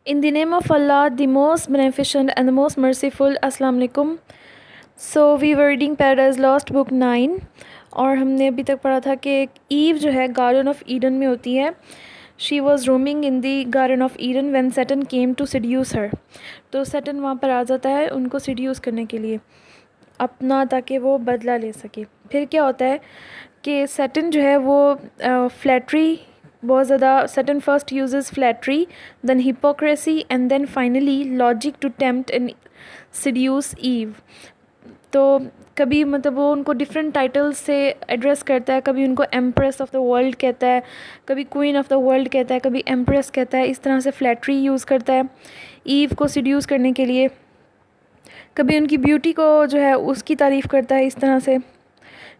In the name of Allah, the most beneficent and the most merciful. Assalamu alaikum. So we were reading Paradise Lost book 9 और हमने अभी तक पढ़ा था कि ईव जो है गार्डन ऑफ ईडन में होती है. She was roaming in the garden of Eden when Satan came to seduce her. तो सैटर्न वहाँ पर आ जाता है उनको सिड्यूस करने के लिए अपना, ताकि वो बदला ले सके. फिर क्या होता है कि सैटर्न जो है वो फ्लैटरी बहुत ज़्यादा. Satan first uses flattery, then hypocrisy and then finally logic to tempt and seduce Eve. तो कभी मतलब वो उनको डिफरेंट टाइटल्स से एड्रेस करता है. कभी उनको एम्प्रेस ऑफ द वर्ल्ड कहता है, कभी क्वीन ऑफ द वर्ल्ड कहता है, कभी एम्प्रेस कहता है. इस तरह से फ्लैटरी यूज़ करता है ईव को सिड्यूस करने के लिए. कभी उनकी ब्यूटी को जो है उसकी तारीफ़ करता है इस तरह से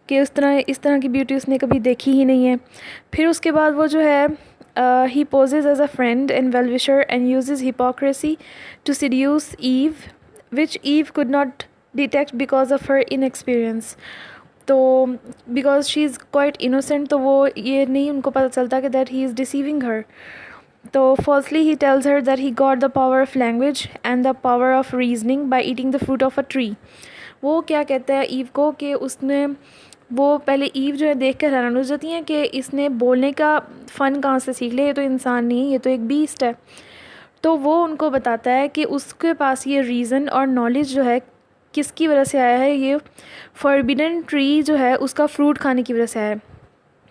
कि इस तरह की ब्यूटी उसने कभी देखी ही नहीं है. फिर उसके बाद वो जो है he poses as a friend and well wisher and uses hypocrisy to seduce Eve which Eve could not detect because of her inexperience. तो because she is quite innocent, तो वो ये नहीं उनको पता चलता कि that he is deceiving her. तो firstly he tells her that he got the power of language and the power of reasoning by eating the fruit of a tree. वो क्या कहता है ईव को कि उसने वो पहले ईव जो है देख कर हैरान हो जाती हैं कि इसने बोलने का फ़न कहाँ से सीख लिया, ये तो इंसान नहीं, ये तो एक बीस्ट है. तो वो उनको बताता है कि उसके पास ये रीज़न और नॉलेज जो है किसकी वजह से आया है. ये फॉरबिडन ट्री जो है उसका फ्रूट खाने की वजह से आया है.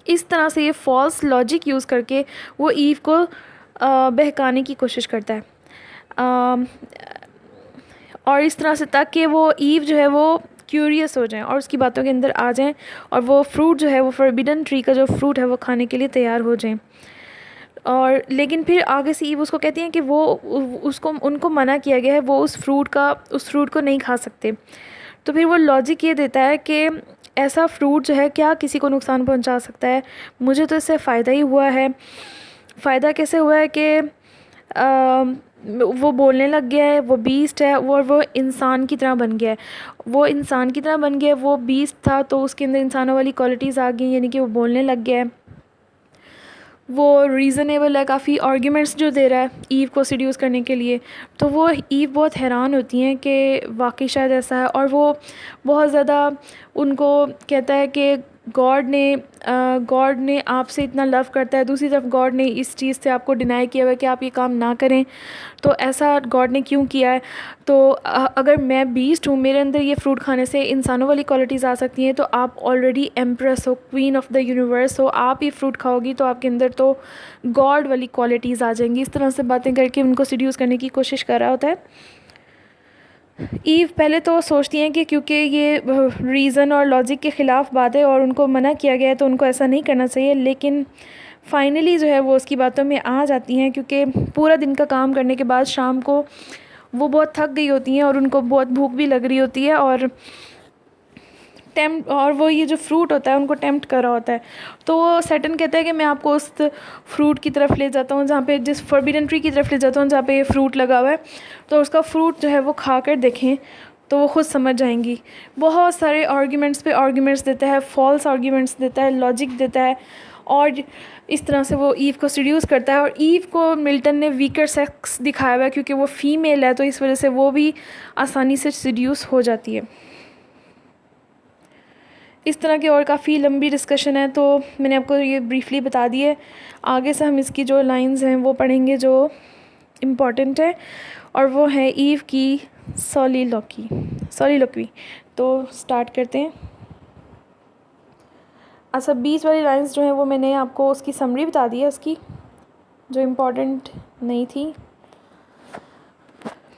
इस तरह से ये फॉल्स लॉजिक यूज़ करके वो ईव को बहकाने की कोशिश करता है. और इस तरह से ताकि वो ईव जो है वो क्यूरियस हो जाएं और उसकी बातों के अंदर आ जाएं और वो फ्रूट जो है वो फॉरबिडन ट्री का जो फ्रूट है वो खाने के लिए तैयार हो जाएं. और लेकिन फिर आगे से ईव उसको कहती हैं कि वो उसको उनको मना किया गया है, वो उस फ्रूट को नहीं खा सकते. तो फिर वो लॉजिक ये देता है कि ऐसा फ्रूट जो है क्या किसी को नुकसान पहुंचा सकता है, मुझे तो इससे फ़ायदा ही हुआ है. फ़ायदा कैसे हुआ है कि वो बोलने लग गया है, वो बीस्ट है और वो इंसान की तरह बन गया है. वो इंसान की तरह बन गया है, वो बीस्ट था तो उसके अंदर इंसानों वाली क्वालिटीज़ आ गई, यानी कि वो बोलने लग गया है. वो रीज़नेबल है काफ़ी आर्ग्यूमेंट्स जो दे रहा है ईव को सिड्यूस करने के लिए. तो वो ईव बहुत हैरान होती हैं कि वाकई शायद ऐसा है. और वो बहुत ज़्यादा उनको कहता है कि गॉड ने आपसे इतना लव करता है, दूसरी तरफ गॉड ने इस चीज़ से आपको डिनाई किया हुआ है कि आप ये काम ना करें. तो ऐसा गॉड ने क्यों किया है. तो अगर मैं बीस्ट हूँ, मेरे अंदर ये फ्रूट खाने से इंसानों वाली क्वालिटीज़ आ सकती हैं, तो आप ऑलरेडी एम्प्रेस हो, क्वीन ऑफ द यूनिवर्स हो, आप ये फ्रूट खाओगी तो आपके अंदर तो गॉड वाली क्वालिटीज़ आ जाएंगी. इस तरह से बातें करके उनको सिड्यूस करने की कोशिश कर रहा होता है. ईव पहले तो सोचती हैं कि क्योंकि ये रीज़न और लॉजिक के ख़िलाफ़ बात है और उनको मना किया गया है तो उनको ऐसा नहीं करना चाहिए. लेकिन फाइनली जो है वो उसकी बातों में आ जाती हैं, क्योंकि पूरा दिन का काम करने के बाद शाम को वो बहुत थक गई होती हैं और उनको बहुत भूख भी लग रही होती है. और वो ये जो फ्रूट होता है उनको टेम्प्ट कर रहा होता है. तो वो सैटर्न कहता है कि मैं आपको उस फ्रूट की तरफ ले जाता हूँ जहाँ पे, जिस फॉरबिडन ट्री की तरफ ले जाता हूँ जहाँ पे ये फ्रूट लगा हुआ है. तो उसका फ्रूट जो है वो खा कर देखें तो वो खुद समझ जाएंगी. बहुत सारे आर्ग्यूमेंट्स पे आर्ग्यूमेंट्स देता है, फॉल्स आर्ग्यूमेंट्स देता है, लॉजिक देता है और इस तरह से वो ईव को सिड्यूस करता है. और ईव को मिल्टन ने वीकर सेक्स दिखाया हुआ है क्योंकि वो फीमेल है, तो इस वजह से वो भी आसानी से सिड्यूस हो जाती है. इस तरह की और काफ़ी लंबी डिस्कशन है, तो मैंने आपको ये ब्रीफली बता दी है. आगे से हम इसकी जो लाइंस हैं वो पढ़ेंगे जो इम्पॉर्टेंट है, और वो है ईव की सॉलिलोक्वी. तो स्टार्ट करते हैं. अच्छा, बीच वाली लाइंस जो हैं वो मैंने आपको उसकी समरी बता दी है, उसकी जो इम्पॉर्टेंट नहीं थी.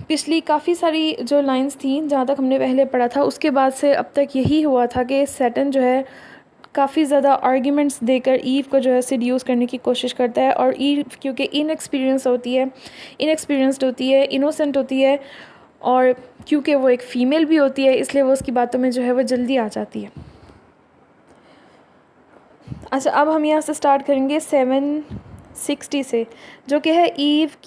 पिछली काफ़ी सारी जो लाइंस थी जहाँ तक हमने पहले पढ़ा था उसके बाद से अब तक यही हुआ था कि सैटर्न जो है काफ़ी ज़्यादा आर्ग्यूमेंट्स देकर ईव को जो है सिड्यूस करने की कोशिश करता है. और ईव क्योंकि इनएक्सपीरियंस्ड होती है, इनोसेंट होती है, और क्योंकि वो एक फ़ीमेल भी होती है इसलिए वो उसकी बातों में जो है वो जल्दी आ जाती है. अच्छा, अब हम यहाँ से स्टार्ट करेंगे 760 से, जो कि है ईव्स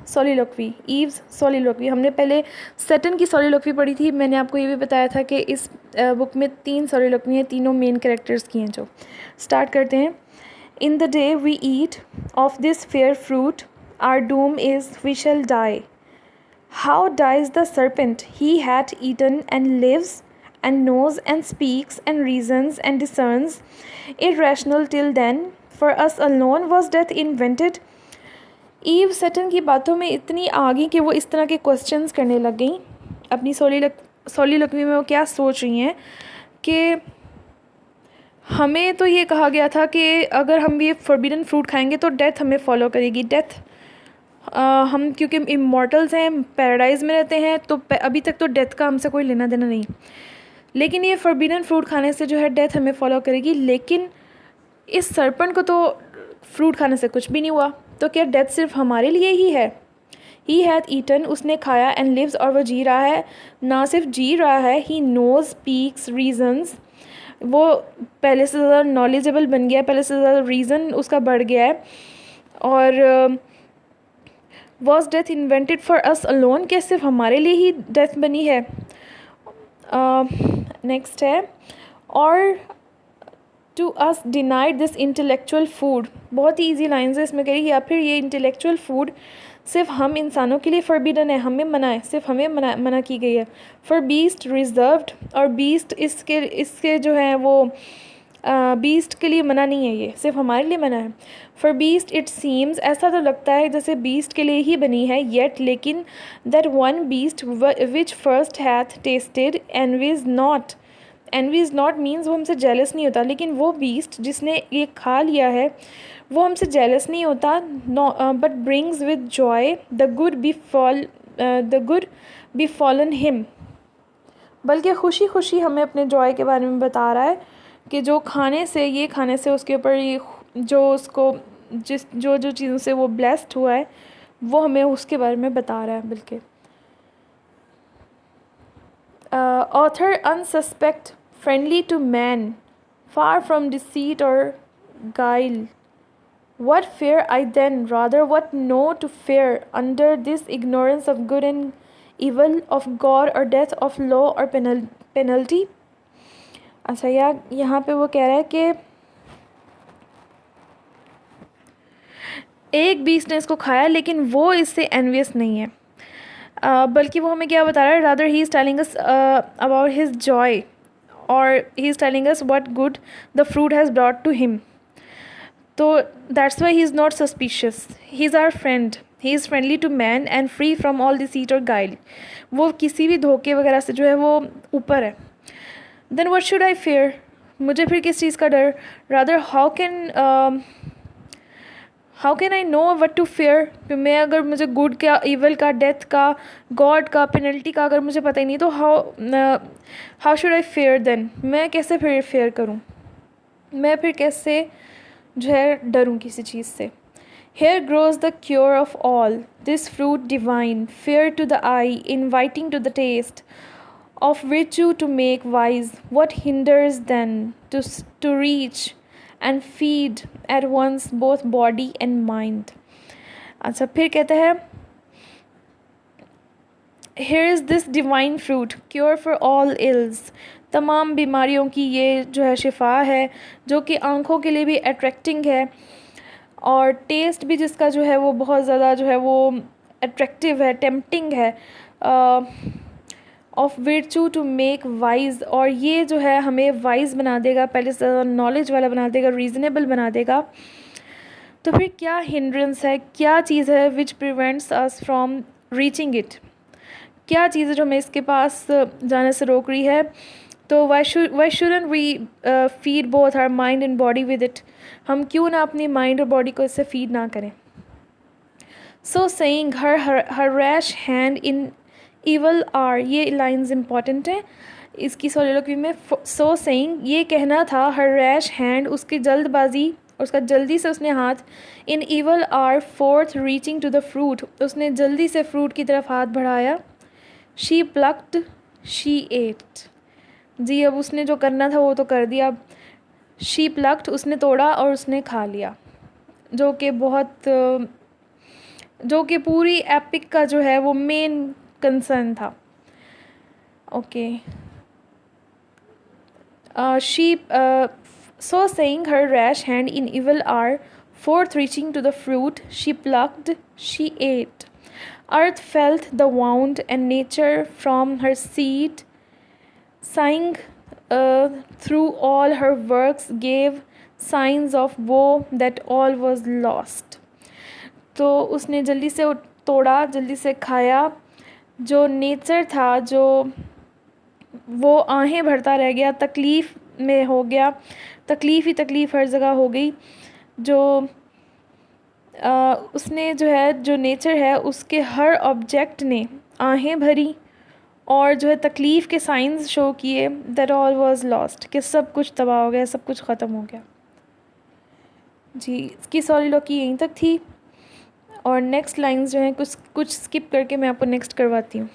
सॉलिलोक्वी. हमने पहले सैटर्न की सॉलिलोक्वी पढ़ी थी. मैंने आपको ये भी बताया था कि इस बुक में 3 सॉलिलोक्वी हैं, तीनों मेन कैरेक्टर्स की हैं. जो स्टार्ट करते हैं. In the day we eat of this fair fruit our doom is we shall die. How dies the serpent? He hath eaten and lives and knows and speaks and reasons and discerns, irrational till then. For us alone was death invented. Eve Satan की बातों में इतनी आ गई कि वो इस तरह के क्वेश्चंस करने लग गई अपनी सोलिलोक्वी में। वो क्या सोच रही हैं कि हमें तो ये कहा गया था कि अगर हम ये फॉरबिडन फ्रूट खाएंगे तो डेथ हमें फॉलो करेगी। डेथ हम क्योंकि इमॉर्टल्स हैं, पैराडाइज़ में रहते हैं, तो अभी तक तो डेथ का हमसे कोई लेना देना नहीं, लेकिन ये फॉरबिडन फ्रूट खाने से जो है डेथ हमें फॉलो करेगी। लेकिन इस सरपंट को तो फ्रूट खाने से कुछ भी नहीं हुआ, तो क्या डेथ सिर्फ हमारे लिए ही है? ही हैथ ईटन, उसने खाया, एंड लिव्स, और वह जी रहा है। ना सिर्फ जी रहा है, ही नोज, स्पीक्स, रीजन्स, वो पहले से ज़्यादा नॉलेजेबल बन गया है, पहले से ज़्यादा रीज़न उसका बढ़ गया है। और was death invented for us alone, क्या सिर्फ हमारे लिए ही डेथ बनी है? नेक्स्ट है, और to us denied this intellectual food. बहुत ही ईजी लाइन्स है इसमें, कही या फिर ये इंटेलेक्चुअल फूड सिर्फ हम इंसानों के लिए फॉरबिडन है, हमें मना है, सिर्फ हमें मना की गई है। फॉर बीस्ट रिजर्व्ड, और बीस्ट इसके जो है वो बीस्ट के लिए मना नहीं है, ये सिर्फ हमारे लिए मना है। फॉर बीस्ट इट सीम्स, ऐसा तो लगता है जैसे बीस्ट के लिए ही बनी है, येट लेकिन that one beast which first hath tested envies not. Envies not means वो हमसे जेलस नहीं होता, लेकिन वो बीस्ट जिसने ये खा लिया है वो हमसे जेलस नहीं होता। But brings with joy the good be fallen him, बल्कि खुशी खुशी हमें अपने जॉय के बारे में बता रहा है कि जो खाने से उसके ऊपर ये जो उसको जो चीज़ों से वो ब्लेस्ड हुआ है वो हमें उसके बारे में बता रहा है। बल्कि author unsuspect, friendly to man, far from deceit और guile. What fear I then? Rather, what no to fear under this ignorance of good and evil, of God or death, of law or penalty? अच्छा यार, यहाँ पे वो कह रहा है कि एक बीस्ट ने इसको खाया लेकिन वो इससे एनवियस नहीं है, बल्कि वो हमें क्या बता रहा है? Rather he is telling us about his joy, और he is telling us what good the fruit has brought to him. तो that's why he is not suspicious, he is our friend, he is friendly to man and free from all deceit और guile. वो किसी भी धोखे वगैरह से जो है वो ऊपर है। Then what should I fear? मुझे फिर किस चीज़ का डर? Rather how can I know what to fear? मैं अगर मुझे गुड का, इवल का, डेथ का, गॉड का, पेनल्टी का अगर मुझे पता ही नहीं, तो how should I fair then? मैं कैसे फिर फेयर करूँ? मैं फिर कैसे जो है डरूँ किसी चीज़ से? Here grows the cure of all, this fruit divine, fair to the eye, inviting to the taste, of virtue to make wise. What hinders then to reach and feed at once both body and mind? अच्छा, फिर कहते हैं, Here is this divine fruit, cure for all ills. तमाम बीमारियों की ये जो है शिफा है, जो कि आँखों के लिए भी अट्रैक्टिंग है, और टेस्ट भी जिसका जो है वो बहुत ज़्यादा जो है वो अट्रैक्टिव है, टेम्पटिंग है। Of virtue to make wise, और ये जो है हमें वाइज बना देगा, पहले से ज़्यादा नॉलेज वाला बना देगा, रीज़नेबल बना देगा। तो फिर क्या हिंड्रेंस है, क्या चीज़ है which prevents us from reaching it? क्या चीज़ है जो हमें इसके पास जाने से रोक रही है? तो why shouldn't we feed both our mind and body with it? हम क्यों ना अपनी माइंड और बॉडी को इससे फीड ना करें? So saying her rash hand in evil hour, ये लाइन्स इंपॉर्टेंट हैं इसकी सोलिलोक्वी में। सो सेइंग, ये कहना था, हर रैश हैंड, उसकी जल्दबाजी, उसका जल्दी से उसने हाथ, in evil hour forth reaching to the fruit, उसने जल्दी से फ्रूट की तरफ हाथ बढ़ाया। शी प्लक्ड शी एट, जी अब उसने जो करना था वो तो कर दिया। शी प्लक्ड, उसने तोड़ा और उसने खा लिया, जो कि पूरी एपिक का जो है वो मेन कंसर्न था। Okay, she so saying her rash hand in evil hour Forth reaching to the fruit she plucked, she ate. Earth felt the wound, and nature from her seat, sighing through all her works, gave signs of woe that all was lost. तो उसने जल्दी से तोड़ा, जल्दी से खाया. जो nature था, जो वो आहें भरता रह गया, तकलीफ़ में हो गया, तकलीफ़ ही तकलीफ़ हर जगह हो गई. जो उसने जो है, जो नेचर है, उसके हर ऑब्जेक्ट ने आहें भरी और जो है तकलीफ़ के साइंस शो किए. दैट ऑल वाज लॉस्ट, कि सब कुछ तबाह हो गया, सब कुछ ख़त्म हो गया. जी, इसकी सॉलिलोकी यहीं तक थी. और नेक्स्ट लाइंस जो हैं कुछ स्किप करके मैं आपको नेक्स्ट करवाती हूँ.